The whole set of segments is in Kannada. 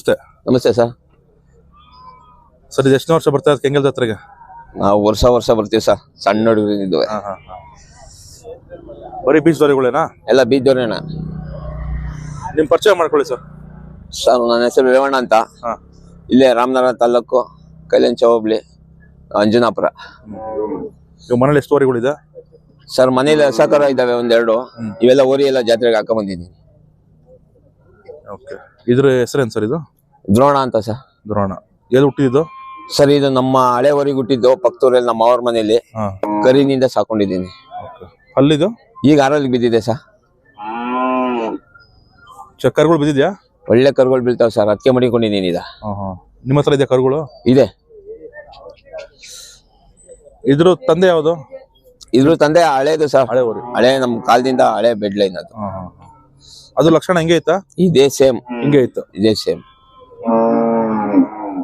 ನಮಸ್ತೆ. ನಮಸ್ತೆ ಸರ್. ಸರ್ ಇದು ಎಷ್ಟು ವರ್ಷ ಬರ್ತಾ ಕೆಂಗಲ್ ಜಾತ್ರೆಗೆ? ನಾವು ವರ್ಷ ಬರ್ತೀವಿ ಸರ್. ಸಣ್ಣ ಹುಡುಗರಿದ್ದು ಬರೀ ಬೀಜದವರೆಗಳೇನಾ? ಎಲ್ಲ ಬೀಜದವ್ರೇನ. ನಿಮ್ ಪರಿಚಯ ಮಾಡ್ಕೊಳ್ಳಿ ಸರ್. ಸರ್ ನನ್ನ ಹೆಸರು ರೇವಣ್ಣ ಅಂತ. ಇಲ್ಲೇ ರಾಮನಗರ ತಾಲೂಕು ಕೈಲಂಚ ಹೋಬಳಿ ಅಂಜನಾಪುರ. ಇವ್ ಮನೇಲಿ ಎಷ್ಟು ವರಿಗಳಿದೆ ಸರ್? ಮನೇಲಿ ಹಸಕರ ಇದಾವೆ ಒಂದೆರಡು. ಇವೆಲ್ಲ ಓರಿ ಎಲ್ಲ ಜಾತ್ರೆಗೆ ಹಾಕ ಬಂದಿದ್ದೀನಿ. ಇದ್ರ ಹೆಸರೇನ್ ಸರ್? ಇದು ದ್ರೋಣ ಅಂತ ಸರ್. ದ್ರೋಣ ಎಲ್ಲಿ ಹುಟ್ಟಿದ್ದು ಸರ್? ಇದು ನಮ್ಮ ಹಳೆ ಊರಿಗೆ ಹುಟ್ಟಿದ್ದು, ಪಕ್ಕದೂರಲ್ಲಿ ನಮ್ಮ ಅವ್ರ ಮನೇಲಿ ಕರಿನಿಂದ ಸಾಕೊಂಡಿದ್ದೀನಿ. ಅಲ್ಲಿದು ಈಗ ಆರಲ್ಲಿ ಬಿದ್ದಿದೆ ಸರ್. ಕರುಗಳು ಬಿದ್ದಿದ್ಯಾ? ಒಳ್ಳೆ ಕರುಗಳು ಬೀಳ್ತಾವ ಸರ್, ಅದಕ್ಕೆ ಮಡಿಕೊಂಡಿದ್ದೀನಿ. ಇದ ನಿಮ್ಮ ಹತ್ರ ಇದೆಯಾ ಕರುಗಳು? ಇದೆ. ಇದ್ರ ತಂದೆ ಯಾವುದು? ಇದ್ರ ತಂದೆ ಹಳೇದು ಸರ್. ಹಳೆ ನಮ್ಮ ಕಾಲದಿಂದ ಹಳೆ ಬೆಡ್ ಲೈನ್ ಅದು. ಅದು ಲಕ್ಷಣ ಹಿಂಗೆ ಐತಾ? ಇದೇ ಸೇಮ್ ಹಿಂಗೆ ಇತ್ತು. ಇದೇ ಸೇಮ್.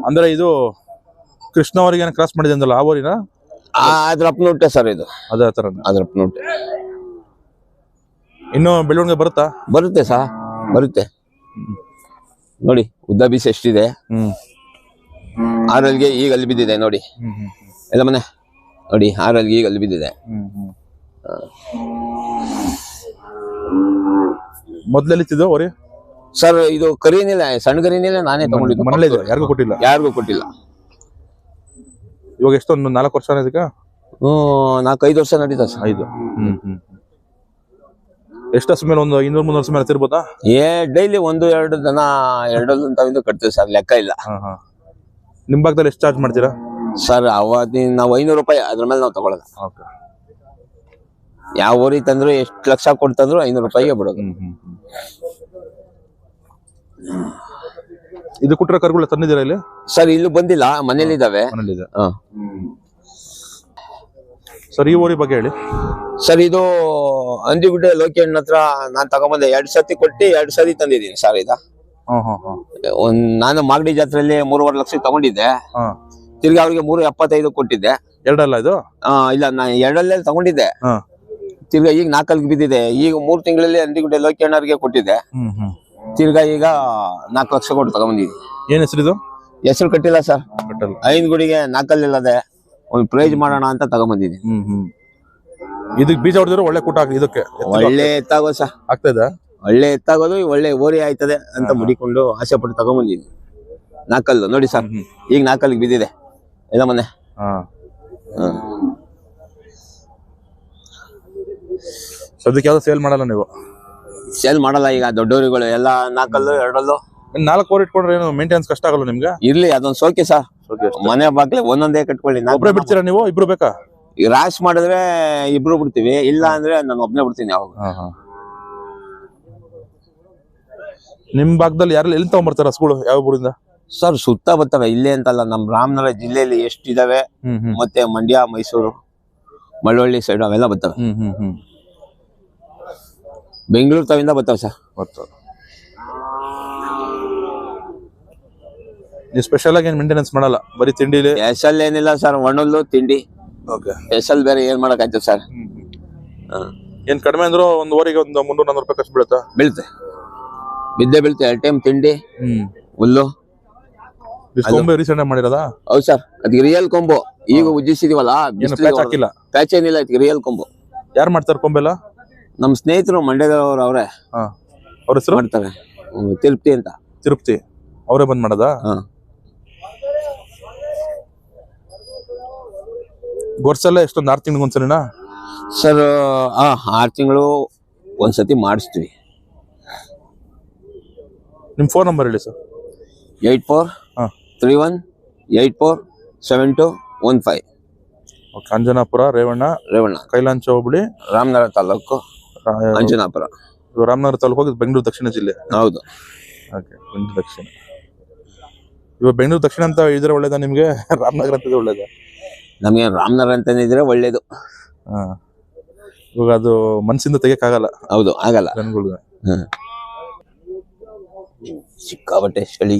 ಅಂದ್ರೆ ಇದು ಕೃಷ್ಣ ಅವರಿಗೆ ಕ್ರಾಸ್ ಮಾಡಿದೆ ಅಂದಲ್ಲ, ಆ ಊರಿನ? ಅದ್ರ ಅಪ್ನುಟ್ಟೆ ಸರ್ ಇದು. ಅದೇ ತರ ಅದ್ರ ಅಪ್ನುಟ್ಟೆ. ಇನ್ನು ಬೆಳವಣಿಗೆ ಬರುತ್ತಾ? ಬರುತ್ತೆ ಸರ್, ಬರುತ್ತೆ. ನೋಡಿ ಉದ್ದ ಬೀಸ್ ಎಷ್ಟಿದೆ. ಆರಲ್ಗೆ ಈಗ ಅಲ್ಲಿ ಬಿದ್ದಿದೆ ನೋಡಿ. ಎಲ್ಲ ಮನೆ ನೋಡಿ, ಆರಲ್ಗೆ ಈಗ ಅಲ್ಲಿ ಬಿದ್ದಿದೆ. ಮೊದ್ಲೆಲ್ಲಿತ್ತಿದ್ದು ಅವರಿ ಸರ್? ಇದು ಕರಿನಿಲ್ಲ, ಸಣ್ಣ ಕರಿನಿಲ್ಲ, ನಾನೇ ತಗೊಂಡಿದ್ದು. ಮನೇಲಿ ಯಾರಿಗೂ ಕೊಟ್ಟಿಲ್ಲ? ಯಾರಿಗೂ ಕೊಟ್ಟಿಲ್ಲ. ಇವಾಗ ಎಷ್ಟೊಂದು 4 ವರ್ಷ ಇದಕ್ಕೆ? 4-5 ವರ್ಷ ನಡೀತಾ ಸರ್. 5. ಎಷ್ಟು ವರ್ಷ ಮೇಲೆ? ಒಂದು 200-300 ವರ್ಷ ಮೇಲೆ ತಿರ್ಬೋದಾ? ಡೈಲಿ 1-2 ದನ 2 ಅಂತಾವಿಂದ ಕಟ್ತೀವಿ ಸರ್, ಲೆಕ್ಕ ಇಲ್ಲ. ನಿಮ್ ಭಾಗದಲ್ಲಿ ಎಷ್ಟು ಚಾರ್ಜ್ ಮಾಡ್ತೀರಾ ಸರ್? ಅವತ್ತಿನ ನಾವು 500 ರೂಪಾಯಿ, ಅದ್ರ ಮೇಲೆ ನಾವು ತಗೊಳ್ಳೋದು. ಯಾವ ಊರಿ ತಂದ್ರು, ಎಷ್ಟು ಲಕ್ಷ ಕೊಡ್ತಂದ್ರು 500 ರೂಪಾಯಿಗೆ ಬಿಡೋದು. ಇದು ಕುಟ್ರ ಕರುಗಳು ತಂದಿದ್ದೀರಾ ಇಲ್ಲಿ? ಸರ್ ಇಲ್ಲೂ ಬಂದಿಲ್ಲ, ಮನೇಲಿ ಇದಾವೆ. ಸರ್ ಈ ಊರಿ ಬಗ್ಗೆ ಹೇಳಿ ಸರ್. ಇದು ಅಂದಿಗುಡ್ಡೆ ಲೋಕಿಯಣ್ಣ ಹತ್ರ ನಾನ್ ತಗೊಂಬಂದೆ. 2 ಸತಿ ಕೊಟ್ಟು 2 ಸತಿ ತಂದಿದ್ದೀನಿ ಸರ್. ಇದ ನಾನು ಮಾಗಡಿ ಜಾತ್ರೆಯಲ್ಲಿ 3.5 ಲಕ್ಷ ತಗೊಂಡಿದ್ದೆ. ತಿರ್ಗಿ ಅವ್ರಿಗೆ 3.75 ಕೊಟ್ಟಿದ್ದೆ. ಎರಡಲ್ಲ ಇದು? ಇಲ್ಲ, ನಾನು 2 ತಗೊಂಡಿದ್ದೆ. ತಿರ್ಗಾ ಈಗ 4 ಬಿದ್ದಿದೆ. ಈಗ 3 ತಿಂಗಳಲ್ಲಿ ಅಂದಿಗುಡ್ಡೆ ಲೋಕಿಯಣ್ಣವ್ರಿಗೆ ಕೊಟ್ಟಿದ್ದೆ. ತಿರ್ಗಾ ಈಗ 4 ಲಕ್ಷ ಕೊಟ್ಟು ತಗೊಂಬಂದಿದ್ದೆ. ಏನ್ ಹೆಸರು ಇದು? ಹೆಸರು ಕಟ್ಟಿಲ್ಲ ಸರ್. ಐನ್ಗುಡಿಗೆ 4 ಇಲ್ಲದೆ ಒಂದು ಪ್ರೈಸ್ ಮಾಡೋಣ ಅಂತ ತಗೊಂಬಂದಿದ್ದೀನಿ. ಇದಕ್ಕೆ ಬೀಜ ಹೊಡೆದ್ರೆ ಒಳ್ಳೆ ಕೂಟ ಆಗ್ತದೆ. ಇದಕ್ಕೆ ಒಳ್ಳೆ ಎತ್ತಾಗೋ ಸರ್. ಆಗ್ತದ? ಒಳ್ಳೆ ಎತ್ತಾಗೋದು, ಒಳ್ಳೆ ಓರಿ ಆಯ್ತದೆ ಅಂತ ಮುಡಿಕೊಂಡು ಆಸೆ ಪಟ್ಟು ತಗೊಂಬಂದಿದ್ದೀನಿ. 4 ನೋಡಿ ಸರ್. ಈಗ 4 ಬಿದ್ದಿದೆ ಎಲ್ಲ ಮನೆ. ಸದ್ಯಕ್ಕೆ ಯಾವ್ದು ಸೇಲ್ ಮಾಡಲ್ಲ ನೀವು? ಸೇಲ್ ಮಾಡಲ್ಲ ಈಗ. ದೊಡ್ಡವರಿಗಳು ಎಲ್ಲ 4 2 4 ಓವರ್ ಇಟ್ಕೊಂಡ್ರೆ ಏನು ಮೇಂಟೆನೆನ್ಸ್ ಕಷ್ಟ ಆಗಲ್ಲ ನಿಮ್ಗೆ? ಇರ್ಲಿ, ಅದೊಂದು ಸೋಕೆ ಸರ್. ಮನೆ ಬಾಗ್ಲೆ ಒಂದೊಂದೇ ಕಟ್ಕೊಳ್ಳಿ. ಒಬ್ಬರೇ ಬಿಡ್ತೀರಾ ನೀವು? ಇಬ್ರು ಬೇಕಾ? ಈಗ ರಾಶ್ ಮಾಡಿದ್ರೆ ಇಬ್ರು ಬಿಡ್ತೀವಿ, ಇಲ್ಲ ಅಂದ್ರೆ ನಾನು ಒಬ್ನೇ ಬಿಡ್ತೀನಿ ಯಾವಾಗ. ನಿಮ್ ಭಾಗದಲ್ಲಿ ಯಾರು ಎಲ್ಲಿ ತಗೊಂಡ್ಬರ್ತಾರ ಹಸುಗಳು? ಯಾವ ಊರಿಂದ ಸರ್? ಸುತ್ತ ಬರ್ತವೆ. ಇಲ್ಲೇ ಅಂತಲ್ಲ, ನಮ್ ರಾಮನಗರ ಜಿಲ್ಲೆಯಲ್ಲಿ ಎಷ್ಟಿದಾವೆ, ಮತ್ತೆ ಮಂಡ್ಯ, ಮೈಸೂರು, ಮಳವಳ್ಳಿ ಸೈಡ್ ಅವೆಲ್ಲ ಬರ್ತವೆ. ಬೆಂಗಳೂರು ತವಿಂದ ಬರ್ತಾವ ಸರ್. ನೀವು ಸ್ಪೆಷಲ್ ಆಗಿ ಮೇಂಟೆನೆನ್ಸ್ ಮಾಡಲ್ಲ? ಬರೀ ತಿಂಡಿಲಿ? ಸ್ಪೆಷಲ್ ಏನಿಲ್ಲ ಸರ್, ಒಣಲ್ಲು ತಿಂಡಿ. ಸ್ಪೆಷಲ್ ಬೇರೆ ಏನ್ ಮಾಡಕ್ ಆಯ್ತದೆ ಸರ್? ಏನ್ ಕಡಿಮೆ ಅಂದ್ರು ಒಂದು ಓರಿಗೆ ಒಂದು 300-400 ರೂಪಾಯಿ ಖರ್ಚು ಬೀಳುತ್ತಾ? ಬೀಳುತ್ತೆ, ಬಿದ್ದೆ ಬೀಳುತ್ತೆ. 2 ಟೈಮ್ ತಿಂಡಿ, ಹುಲ್ಲು. ಕೊಂಬೆ ರೀಸೆಂಟ್ ಮಾಡಿರೋದಾ? ಹೌದು ಸರ್, ಅದಕ್ಕೆ ರಿಯಲ್ ಕೊಂಬು. ಈಗ ಉಜ್ಜಿಸಿದೀವಲ್ಲ, ಹಾಕಿಲ್ಲ, ಪ್ಯಾಚ್ ಏನಿಲ್ಲ, ಅದಕ್ಕೆ ರಿಯಲ್ ಕೊಂಬು. ಯಾರು ಮಾಡ್ತಾರೆ ಕೊಂಬೆಲ್ಲ? ನಮ್ ಸ್ನೇಹಿತರು ಮಂಡ್ಯದವ್ರು ಅವ್ರೆ. ಅವ್ರ ಹೆಸರು? ಮಾಡ್ತಾರೆ, ತಿರುಪ್ತಿ ಅಂತ. ತಿರುಪ್ತಿ ಅವರೇ ಬಂದ್ ಮಾಡದಾ? ಗೊರ್ಸೆಲ್ಲ ಎಷ್ಟೊಂದು 6 ತಿಂಗಳಿಗೆ ಒಂದ್ಸಲಿನಾ ಸರ್? 6 ತಿಂಗಳು ಒಂದ್ಸತಿ ಮಾಡಿಸ್ತೀವಿ. ನಿಮ್ ಫೋನ್ ನಂಬರ್ ಹೇಳಿ ಸರ್. 8431847215. ಅಂಜನಾಪುರ. ರೇವಣ್ಣ. ಕೈಲಾಂಚ ಹೋಬಳಿ, ರಾಮನಗರ ತಾಲೂಕು, ಅಂಜನಾಪುರ. ರಾಮನಗರ ತಾಲೂಕು ಹೋಗಿ ಬೆಂಗಳೂರು ದಕ್ಷಿಣ ಜಿಲ್ಲೆ. ಹೌದು. ಬೆಂಗಳೂರು ದಕ್ಷಿಣ. ಇವಾಗ ಬೆಂಗಳೂರು ದಕ್ಷಿಣ ಅಂತ ಇದ್ರೆ ಒಳ್ಳೇದಾ ನಿಮ್ಗೆ? ರಾಮನಗರ ಅಂತ ಒಳ್ಳೇದಾ? ನಮ್ಗೆ ರಾಮನಗರ ಅಂತ ಇದ್ರೆ ಒಳ್ಳೇದು. ಇವಾಗ ಅದು ಮನ್ಸಿಂದ ತೆಗಿಯಕ್ಕಾಗಲ್ಲ. ಹೌದು, ಆಗಲ್ಲ ಜನಗಳಿಗೆ. ಸಿಕ್ಕಾಬಟ್ಟೆ ಚಳಿ.